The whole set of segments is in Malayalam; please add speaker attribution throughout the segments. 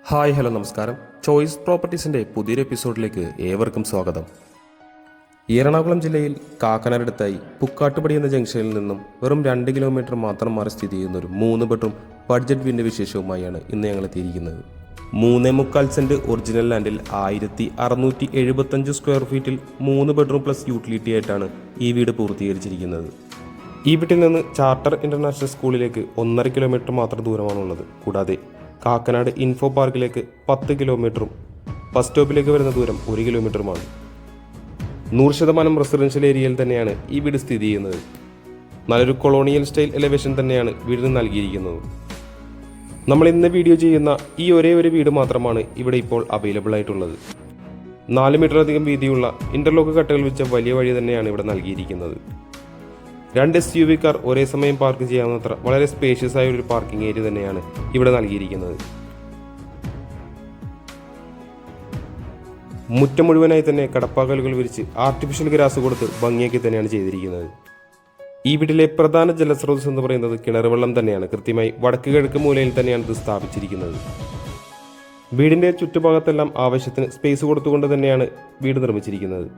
Speaker 1: ഹായ് ഹലോ നമസ്കാരം. ചോയ്സ് പ്രോപ്പർട്ടീസിൻ്റെ പുതിയൊരു എപ്പിസോഡിലേക്ക് ഏവർക്കും സ്വാഗതം. എറണാകുളം ജില്ലയിൽ കാക്കനാടടുത്തായി പുക്കാട്ടുപടി എന്ന ജംഗ്ഷനിൽ നിന്നും വെറും 2 കിലോമീറ്റർ മാത്രം മാറി സ്ഥിതി ചെയ്യുന്ന ഒരു 3 ബെഡ്റൂം ബഡ്ജറ്റ് വീടിൻ്റെ വിശേഷവുമായാണ് ഇന്ന് ഞങ്ങൾ എത്തിയിരിക്കുന്നത്. 3.25 സെൻറ്റ് ഒറിജിനൽ ലാൻഡിൽ 1675 സ്ക്വയർ ഫീറ്റിൽ 3 ബെഡ്റൂം പ്ലസ് യൂട്ടിലിറ്റി ആയിട്ടാണ് ഈ വീട് പൂർത്തീകരിച്ചിരിക്കുന്നത്. ഈ വീട്ടിൽ നിന്ന് ചാർട്ടർ ഇൻ്റർനാഷണൽ സ്കൂളിലേക്ക് 1.5 കിലോമീറ്റർ മാത്രം ദൂരമാണുള്ളത്. കൂടാതെ കാക്കനാട് ഇൻഫോ പാർക്കിലേക്ക് 10 കിലോമീറ്ററും ബസ് സ്റ്റോപ്പിലേക്ക് വരുന്ന ദൂരം 1 കിലോമീറ്ററുമാണ്. 100% റെസിഡൻഷ്യൽ ഏരിയയിൽ തന്നെയാണ് ഈ വീട് സ്ഥിതി ചെയ്യുന്നത്. നല്ലൊരു കൊളോണിയൽ സ്റ്റൈൽ എലിവേഷൻ തന്നെയാണ് വീടിന് നൽകിയിരിക്കുന്നത്. നമ്മൾ ഇന്ന് വീഡിയോ ചെയ്യുന്ന ഈ ഒരേ ഒരു വീട് മാത്രമാണ് ഇവിടെ ഇപ്പോൾ അവൈലബിൾ ആയിട്ടുള്ളത്. 4 മീറ്ററിലധികം വീതിയുള്ള ഇന്റർലോക്ക് കട്ടകൾ വെച്ച വലിയ വഴി തന്നെയാണ് ഇവിടെ നൽകിയിരിക്കുന്നത്. 2 SUV കാർ ഒരേ സമയം പാർക്ക് ചെയ്യാവുന്നത്ര വളരെ സ്പേഷ്യസ് ആയ ഒരു പാർക്കിംഗ് ഏരിയ തന്നെയാണ് ഇവിടെ നൽകിയിരിക്കുന്നത്. മുറ്റം മുഴുവനായി തന്നെ കടപ്പാക്കലുകൾ വിരിച്ച് ആർട്ടിഫിഷ്യൽ ഗ്രാസ് കൊടുത്ത് ഭംഗിയാക്കി തന്നെയാണ് ചെയ്തിരിക്കുന്നത്. ഈ വീട്ടിലെ പ്രധാന ജലസ്രോതസ് എന്ന് പറയുന്നത് കിണറുവെള്ളം തന്നെയാണ്. കൃത്യമായി വടക്ക് കിഴക്ക് മൂലയിൽ തന്നെയാണ് ഇത് സ്ഥാപിച്ചിരിക്കുന്നത്. വീടിന്റെ ചുറ്റുഭാഗത്തെല്ലാം ആവശ്യത്തിന് സ്പേസ് കൊടുത്തുകൊണ്ട് തന്നെയാണ് വീട് നിർമ്മിച്ചിരിക്കുന്നത്.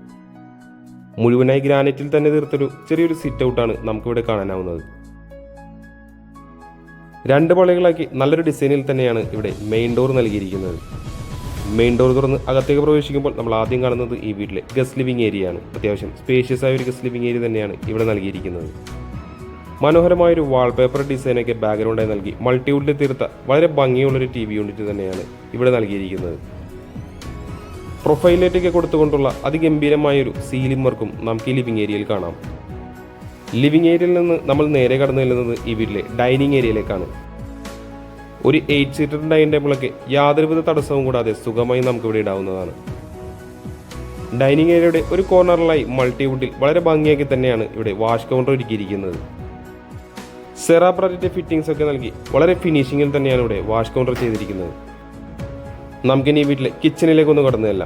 Speaker 1: മുഴുവനായി ഗ്രാനൈറ്റിൽ തന്നെ തീർത്തൊരു ചെറിയൊരു സിറ്റ് ഔട്ടാണ് നമുക്കിവിടെ കാണാനാവുന്നത്. 2 പാളികളാക്കി നല്ലൊരു ഡിസൈനിൽ തന്നെയാണ് ഇവിടെ മെയിൻ ഡോർ നൽകിയിരിക്കുന്നത്. മെയിൻ ഡോർ തുറന്ന് അകത്തേക്ക് പ്രവേശിക്കുമ്പോൾ നമ്മൾ ആദ്യം കാണുന്നത് ഈ വീട്ടിലെ ഗസ്റ്റ് ലിവിംഗ് ഏരിയയാണ്. അത്യാവശ്യം സ്പേഷ്യസ് ആയ ഒരു ഗസ്റ്റ് ലിവിംഗ് ഏരിയ തന്നെയാണ് ഇവിടെ നൽകിയിരിക്കുന്നത്. മനോഹരമായൊരു വാൾപേപ്പർ ഡിസൈനൊക്കെ ബാക്ക്ഗ്രൗണ്ടായി നൽകി മൾട്ടിവുഡിൽ തീർത്ത വളരെ ഭംഗിയുള്ളൊരു TV യൂണിറ്റ് തന്നെയാണ് ഇവിടെ നൽകിയിരിക്കുന്നത്. പ്രൊഫൈൽ ലൈറ്റൊക്കെ കൊടുത്തുകൊണ്ടുള്ള അതിഗംഭീരമായൊരു സീലിംഗ് വർക്കും നമുക്ക് ഈ ലിവിംഗ് ഏരിയയിൽ കാണാം. ലിവിംഗ് ഏരിയയിൽ നിന്ന് നമ്മൾ നേരെ കടന്നു ചെല്ലുന്നത് ഈ വീട്ടിലെ ഡൈനിങ് ഏരിയയിലേക്കാണ്. ഒരു 8 സീറ്റർ ഡൈനിങ് ടേബിളൊക്കെ യാതൊരുവിധ തടസ്സവും കൂടാതെ സുഖമായി നമുക്കിവിടെ ഇടാവുന്നതാണ്. ഡൈനിങ് ഏരിയയുടെ ഒരു കോർണറിലായി മൾട്ടിവുഡിൽ വളരെ ഭംഗിയാക്കി തന്നെയാണ് ഇവിടെ വാഷ് കൗണ്ടർ ഒരുക്കിയിരിക്കുന്നത്. സെറാബ്രാറ്റിന്റെ ഫിറ്റിംഗ്സ് ഒക്കെ നൽകി വളരെ ഫിനിഷിങ്ങിൽ തന്നെയാണ് ഇവിടെ വാഷ് കൗണ്ടർ ചെയ്തിരിക്കുന്നത്. നമുക്കിനി ഈ വീട്ടിലെ കിച്ചണിലേക്കൊന്ന് കടന്നതല്ല.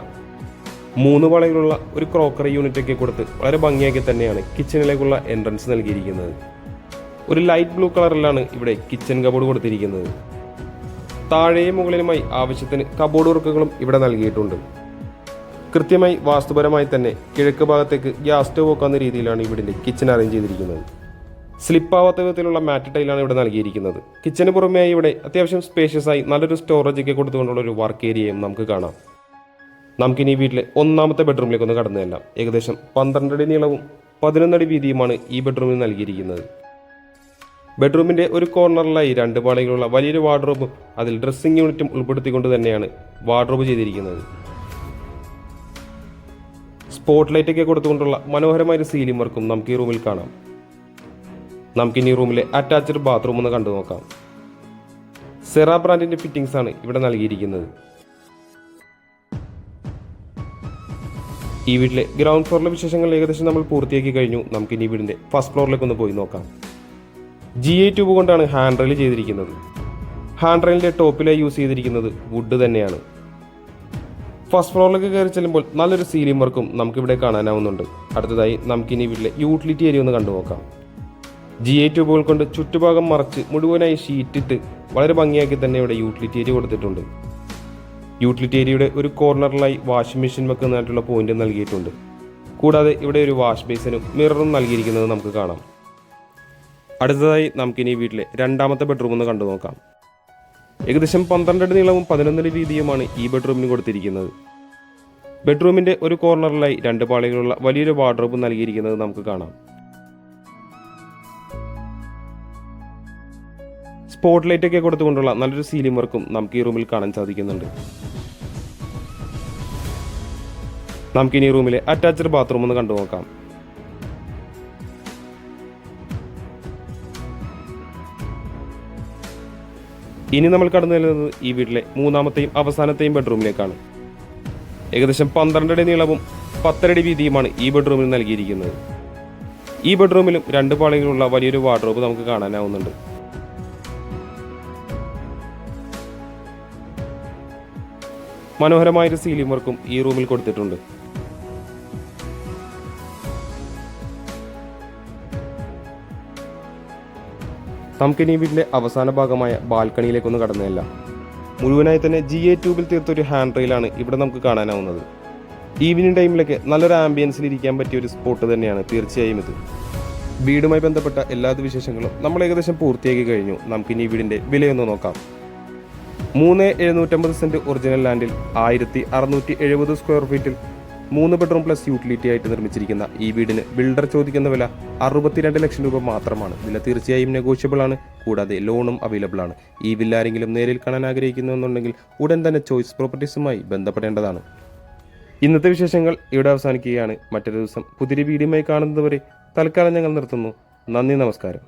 Speaker 1: 3 പാളികളുള്ള ഒരു ക്രോക്കറി യൂണിറ്റ് ഒക്കെ കൊടുത്ത് വളരെ ഭംഗിയാക്കി തന്നെയാണ് കിച്ചണിലേക്കുള്ള എൻട്രൻസ് നൽകിയിരിക്കുന്നത്. ഒരു ലൈറ്റ് ബ്ലൂ കളറിലാണ് ഇവിടെ കിച്ചൺ കബോർഡ് കൊടുത്തിരിക്കുന്നത്. താഴെയും മുകളിലുമായി ആവശ്യത്തിന് കബോർഡ് വർക്കുകളും ഇവിടെ നൽകിയിട്ടുണ്ട്. കൃത്യമായി വാസ്തുപരമായി തന്നെ കിഴക്ക് ഭാഗത്തേക്ക് ഗ്യാസ് സ്റ്റവ് വെക്കാവുന്ന രീതിയിലാണ് ഇവിടുത്തെ കിച്ചൺ അറേഞ്ച് ചെയ്തിരിക്കുന്നത്. സ്ലിപ്പാവാത്ത വിധത്തിലുള്ള മാറ്റ് ടൈലാണ് ഇവിടെ നൽകിയിരിക്കുന്നത്. കിച്ചന് പുറമെയായി ഇവിടെ അത്യാവശ്യം സ്പേഷ്യസ് ആയി നല്ലൊരു സ്റ്റോറേജ് ഒക്കെ കൊടുത്തുകൊണ്ടുള്ള ഒരു വർക്ക് ഏരിയയും നമുക്ക് കാണാം. നമുക്കിനി ഈ വീട്ടിലെ 1ാമത്തെ ബെഡ്റൂമിലേക്ക് ഒന്ന് കടന്നതല്ല. ഏകദേശം 12 അടി നീളവും 11 അടി വീതിയുമാണ് ഈ ബെഡ്റൂമിൽ നൽകിയിരിക്കുന്നത്. ബെഡ്റൂമിന്റെ ഒരു കോർണറിലായി 2 പാളികളുള്ള വലിയൊരു വാർഡ്രോബും അതിൽ ഡ്രസ്സിംഗ് യൂണിറ്റും ഉൾപ്പെടുത്തിക്കൊണ്ട് തന്നെയാണ് വാർഡ്രോബ് ചെയ്തിരിക്കുന്നത്. സ്പോട്ട് ലൈറ്റ് ഒക്കെ കൊടുത്തുകൊണ്ടുള്ള മനോഹരമായ സീലിംഗ് വർക്കും നമുക്ക് ഈ റൂമിൽ കാണാം. നമുക്കിനി റൂമിലെ അറ്റാച്ച്ഡ് ബാത്റൂം ഒന്ന് കണ്ടു നോക്കാം. സെറാ ബ്രാൻഡിന്റെ ഫിറ്റിംഗ്സ് ആണ് ഇവിടെ നൽകിയിരിക്കുന്നത്. ഈ വീട്ടിലെ ഗ്രൗണ്ട് ഫ്ലോറിലെ വിശേഷങ്ങൾ ഏകദേശം നമ്മൾ പൂർത്തിയാക്കി കഴിഞ്ഞു. നമുക്കിനി വീടിന്റെ ഫസ്റ്റ് ഫ്ലോറിലേക്ക് ഒന്ന് പോയി നോക്കാം. GI ട്യൂബ് കൊണ്ടാണ് ഹാൻഡ് റെയിൽ ചെയ്തിരിക്കുന്നത്. ഹാൻഡ് റെയിലിന്റെ ടോപ്പിലായി യൂസ് ചെയ്തിരിക്കുന്നത് വുഡ് തന്നെയാണ്. ഫസ്റ്റ് ഫ്ലോറിലേക്ക് കയറി ചെല്ലുമ്പോൾ നല്ലൊരു സീലിംഗ് വർക്കും നമുക്കിവിടെ കാണാനാവുന്നുണ്ട്. അടുത്തതായി നമുക്കിനി വീട്ടിലെ യൂട്ടിലിറ്റി ഏരിയ ഒന്ന് കണ്ടു നോക്കാം. GI ട്യൂബുകൾ കൊണ്ട് ചുറ്റുഭാഗം മറച്ച് മുഴുവനായി ഷീറ്റിട്ട് വളരെ ഭംഗിയാക്കി തന്നെ ഇവിടെ യൂട്ടിലിറ്റി ഏരിയ കൊടുത്തിട്ടുണ്ട്. യൂട്ടിലിറ്റി ഏരിയയുടെ ഒരു കോർണറിലായി വാഷിംഗ് മെഷീൻ വെക്കുന്നതായിട്ടുള്ള പോയിന്റ് നൽകിയിട്ടുണ്ട്. കൂടാതെ ഇവിടെ ഒരു വാഷ് ബേസിനും മിററും നൽകിയിരിക്കുന്നത് നമുക്ക് കാണാം. അടുത്തതായി നമുക്കിനി വീട്ടിലെ 2ാമത്തെ ബെഡ്റൂം ഒന്ന് കണ്ടു നോക്കാം. ഏകദേശം 12 അടി നീളവും 11 അടി വീതിയുമാണ് ഈ ബെഡ്റൂമിന് കൊടുത്തിരിക്കുന്നത്. ബെഡ്റൂമിന്റെ ഒരു കോർണറിലായി 2 പാളികളുള്ള വലിയൊരു വാർഡ്രോബ് നൽകിയിരിക്കുന്നത് നമുക്ക് കാണാം. സ്പോട്ട് ലൈറ്റ് ഒക്കെ കൊടുത്തുകൊണ്ടുള്ള നല്ലൊരു സീലിംഗ് വർക്കും നമുക്ക് ഈ റൂമിൽ കാണാൻ സാധിക്കുന്നുണ്ട്. നമുക്കിനി ഈ റൂമിലെ അറ്റാച്ച്ഡ് ബാത്റൂം ഒന്ന് കണ്ടു നോക്കാം. ഇനി നമ്മൾ കടന്നു ചെല്ലുന്നത് ഈ വീട്ടിലെ 3ാമത്തെയും അവസാനത്തെയും ബെഡ്റൂമിലേക്കാണ്. ഏകദേശം 12 അടി നീളവും 10 അടി വീതിയുമാണ് ഈ ബെഡ്റൂമിൽ നൽകിയിരിക്കുന്നത്. ഈ ബെഡ്റൂമിലും 2 പാളികളുള്ള വലിയൊരു വാർഡ്രോബ് നമുക്ക് കാണാനാവുന്നുണ്ട്. മനോഹരമായൊരു സീലിംഗ് വർക്കും ഈ റൂമിൽ കൊടുത്തിട്ടുണ്ട്. നമുക്കിനി വീട്ടിലെ അവസാന ഭാഗമായ ബാൽക്കണിയിലേക്കൊന്ന് കടന്നതല്ല. മുഴുവനായി തന്നെ GA ട്യൂബിൽ തീർത്തൊരു ഹാൻഡ് റെയിലാണ് ഇവിടെ നമുക്ക് കാണാനാവുന്നത്. ഈവനിങ് ടൈമിലൊക്കെ നല്ലൊരു ആംബിയൻസിൽ ഇരിക്കാൻ പറ്റിയ ഒരു സ്പോട്ട് തന്നെയാണ് തീർച്ചയായും ഇത്. വീടുമായി ബന്ധപ്പെട്ട എല്ലാ വിശേഷങ്ങളും നമ്മൾ ഏകദേശം പൂർത്തിയാക്കി കഴിഞ്ഞു. നമുക്കിനി ഈ വീടിൻ്റെ വിലയൊന്ന് നോക്കാം. 3,750 സെന്റ് ഒറിജിനൽ ലാൻഡിൽ 1,670 സ്ക്വയർ ഫീറ്റിൽ 3 ബെഡ്റൂം പ്ലസ് യൂട്ടിലിറ്റി ആയിട്ട് നിർമ്മിച്ചിരിക്കുന്ന ഈ വീടിന് ബിൽഡർ ചോദിക്കുന്ന വില 62 ലക്ഷം രൂപ മാത്രമാണ്. വില തീർച്ചയായും നെഗോഷ്യബിൾ ആണ്. കൂടാതെ ലോണും അവൈലബിൾ ആണ്. ഈ വില്ല ആരെങ്കിലും നേരിൽ കാണാൻ ആഗ്രഹിക്കുന്നുണ്ടെങ്കിൽ ഉടൻ തന്നെ ചോയ്സ് പ്രോപ്പർട്ടീസുമായി ബന്ധപ്പെടേണ്ടതാണ്. ഇന്നത്തെ വിശേഷങ്ങൾ ഇവിടെ അവസാനിക്കുകയാണ്. മറ്റൊരു ദിവസം പുതിയൊരു വീഡിയോയുമായി കാണുന്നതുവരെ തൽക്കാലം ഞങ്ങൾ നിർത്തുന്നു. നന്ദി, നമസ്കാരം.